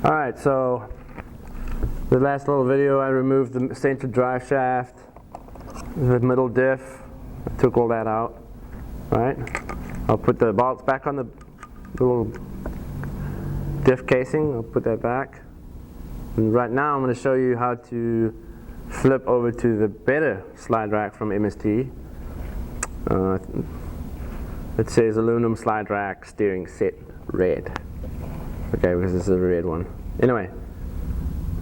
Alright, so the last little video I removed the central drive shaft, the middle diff, I took all that out, right? I'll put the bolts back on the little diff casing, I'll put that back. And right now I'm going to show you how to flip over to the better slide rack from MST. It says aluminum slide rack steering set red. Okay, because this is a red one. Anyway,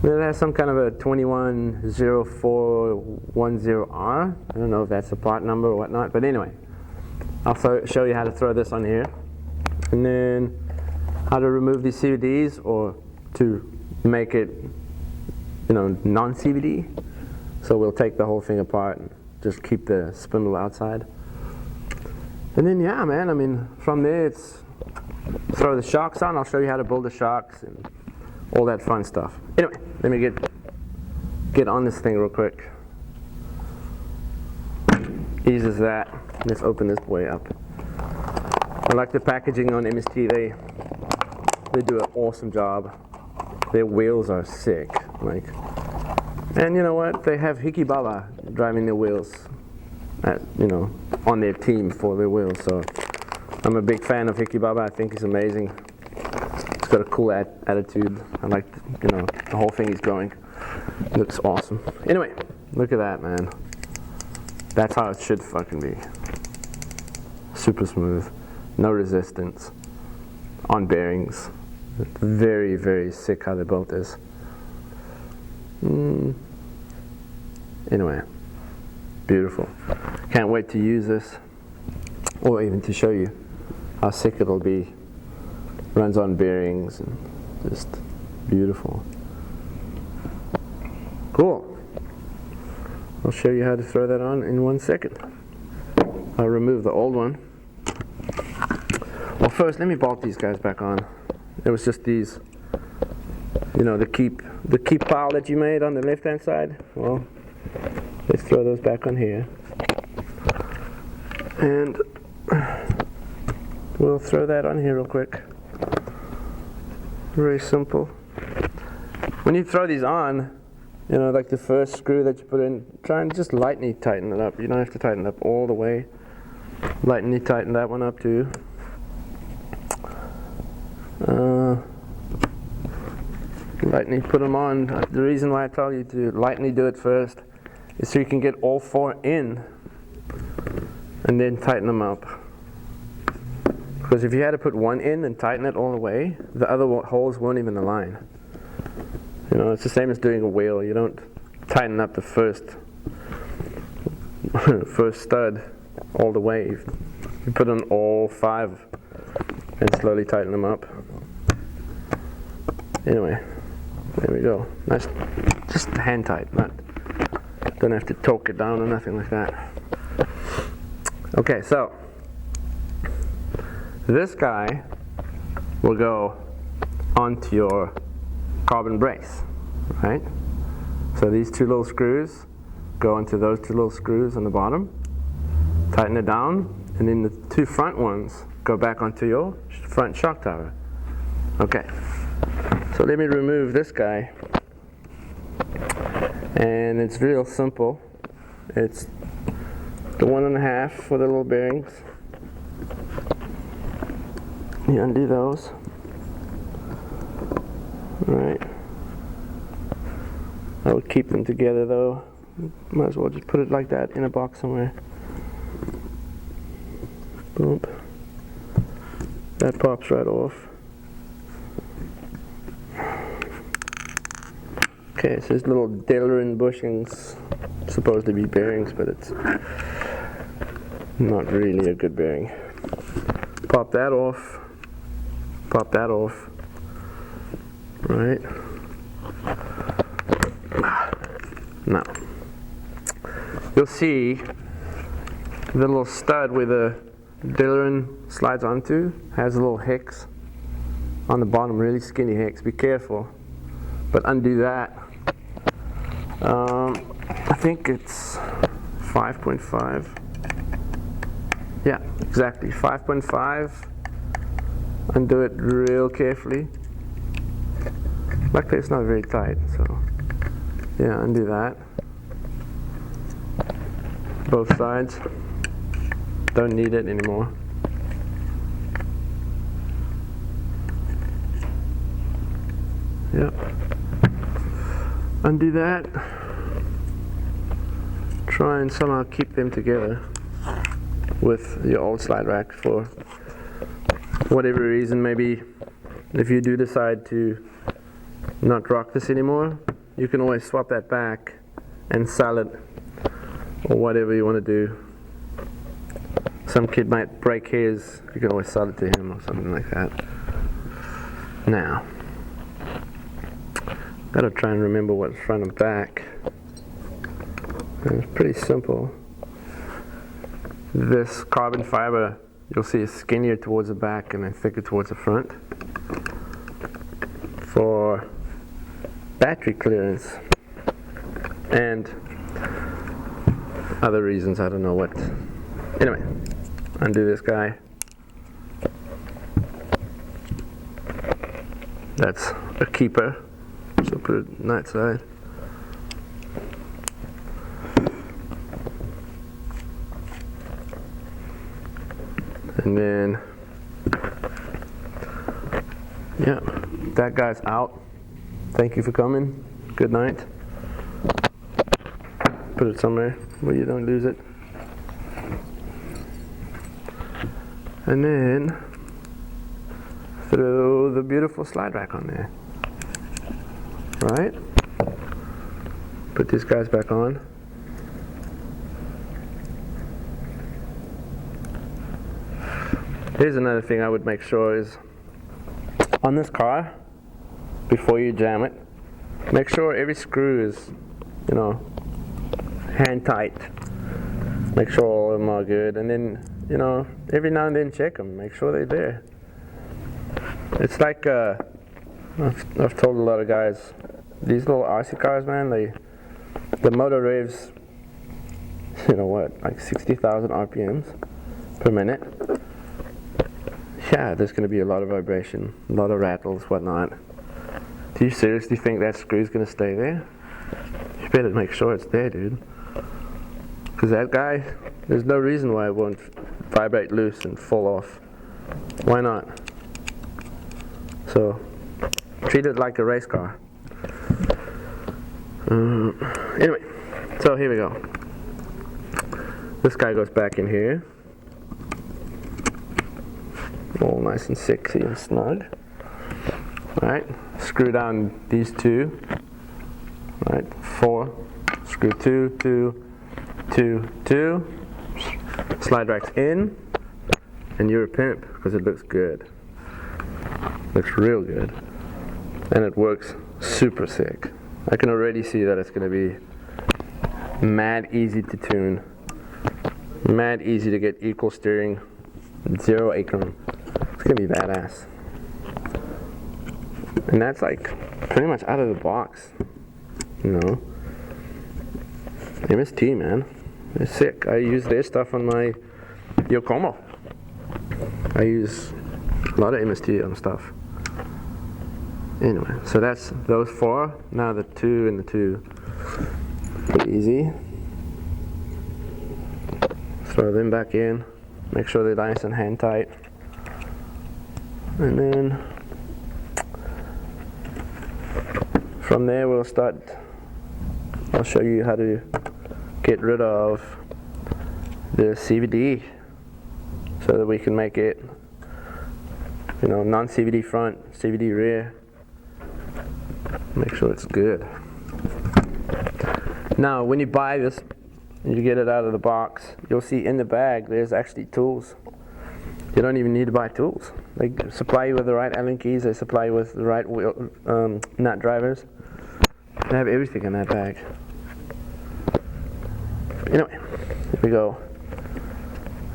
it has some kind of a 210410R. I don't know if that's a part number or whatnot, but anyway, I'll show you how to throw this on here, and then how to remove these CVDs or to make it, non-CVD. So we'll take the whole thing apart and just keep the spindle outside. And then yeah, man, I mean, from there it's throw the shocks on. I'll show you how to build the shocks and all that fun stuff. Anyway, let me get on this thing real quick. Easy as that. Let's open this boy up. I like the packaging on MST. They do an awesome job. Their wheels are sick. And you know what? They have Hickey Baba driving their wheels on their team for their wheels. So I'm a big fan of Hickey Baba. I think he's amazing. He's got a cool attitude. I like, the whole thing he's going. Looks awesome. Anyway, look at that, man. That's how it should fucking be. Super smooth. No resistance. On bearings. Very, very sick how they built this. Anyway, beautiful. Can't wait to use this, or even to show you how sick it'll be. Runs on bearings and just beautiful. Cool. I'll show you how to throw that on in 1 second. I'll remove the old one. Well, first let me bolt these guys back on. It was just these, the keep pile that you made on the left hand side. Well, let's throw those back on here. And we'll throw that on here real quick. Very simple. When you throw these on, like the first screw that you put in, try and just lightly tighten it up. You don't have to tighten it up all the way. Lightly tighten that one up too. Lightly put them on. The reason why I tell you to lightly do it first is so you can get all four in and then tighten them up. Because if you had to put one in and tighten it all the way, the other holes won't even align. It's the same as doing a wheel. You don't tighten up the first stud all the way. You put on all 5 and slowly tighten them up. Anyway, there we go. Nice, just hand tight. Don't have to torque it down or nothing like that. Okay, so this guy will go onto your carbon brace, right? So these 2 little screws go into those 2 little screws on the bottom, tighten it down, and then the 2 front ones go back onto your front shock tower. Okay, so let me remove this guy, and it's real simple. It's the 1.5 for the little bearings. You undo those. Alright. I would keep them together though. Might as well just put it like that in a box somewhere. Boom. That pops right off. Okay, so this little Delrin bushings supposed to be bearings, but it's not really a good bearing. Pop that off. Pop that off. Right. Now, you'll see the little stud where the Delrin slides onto has a little hex on the bottom, really skinny hex. Be careful, but undo that. I think it's 5.5. Yeah, exactly, 5.5. Undo it real carefully. Luckily it's not very tight, so yeah, undo that. Both sides. Don't need it anymore. Yep. Undo that. Try and somehow keep them together with your old slide rack for whatever reason. Maybe if you do decide to not rock this anymore, you can always swap that back and sell it or whatever you want to do. Some kid might break his, you can always sell it to him or something like that. Now, gotta try and remember what's front and back. And it's pretty simple. This carbon fiber, you'll see, is skinnier towards the back and then thicker towards the front for battery clearance and other reasons, I don't know what. Anyway, undo this guy. That's a keeper, so put it on that side. And then, yeah, that guy's out. Thank you for coming. Good night. Put it somewhere where you don't lose it. And then throw the beautiful slide rack on there. Right? Put these guys back on. Here's another thing I would make sure is on this car, before you jam it, make sure every screw is, you know, hand tight. Make sure all of them are good, and then, you know, every now and then check them, make sure they're there. It's like, I've told a lot of guys, these little RC cars, man, the motor revs, you know what, like 60,000 RPMs per minute. Yeah, there's going to be a lot of vibration, a lot of rattles, whatnot. Do you seriously think that screw's going to stay there? You better make sure it's there, dude. Because that guy, there's no reason why it won't vibrate loose and fall off. Why not? So, treat it like a race car. Anyway, so here we go. This guy goes back in here. All nice and sexy and snug. Right, screw down these two. Right, 4. Screw 2, 2, 2, 2. Slide racks in, and you're a pimp because it looks good. Looks real good, and it works super sick. I can already see that it's going to be mad easy to tune, mad easy to get equal steering, 0 acron. It's going to be badass. And that's like pretty much out of the box, you know. MST, man, it's sick. I use their stuff on my Yokomo. I use a lot of MST on stuff. Anyway, so that's those 4. Now the 2 and the 2. Pretty easy. Throw them back in. Make sure they're nice and hand tight. And then from there we'll start. I'll show you how to get rid of the CVD so that we can make it, you know, non-CVD front, CVD rear. Make sure it's good. Now when you buy this and you get it out of the box, you'll see in the bag there's actually tools. You don't even need to buy tools. They supply you with the right Allen keys, they supply you with the right wheel, nut drivers. They have everything in that bag. Anyway, here we go.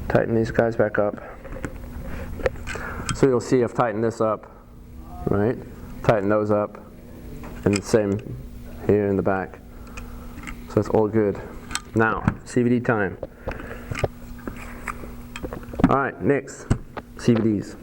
Tighten these guys back up. So you'll see I've tightened this up, right? Tighten those up, and the same here in the back. So it's all good. Now, CVD time. Alright, next, CVDs.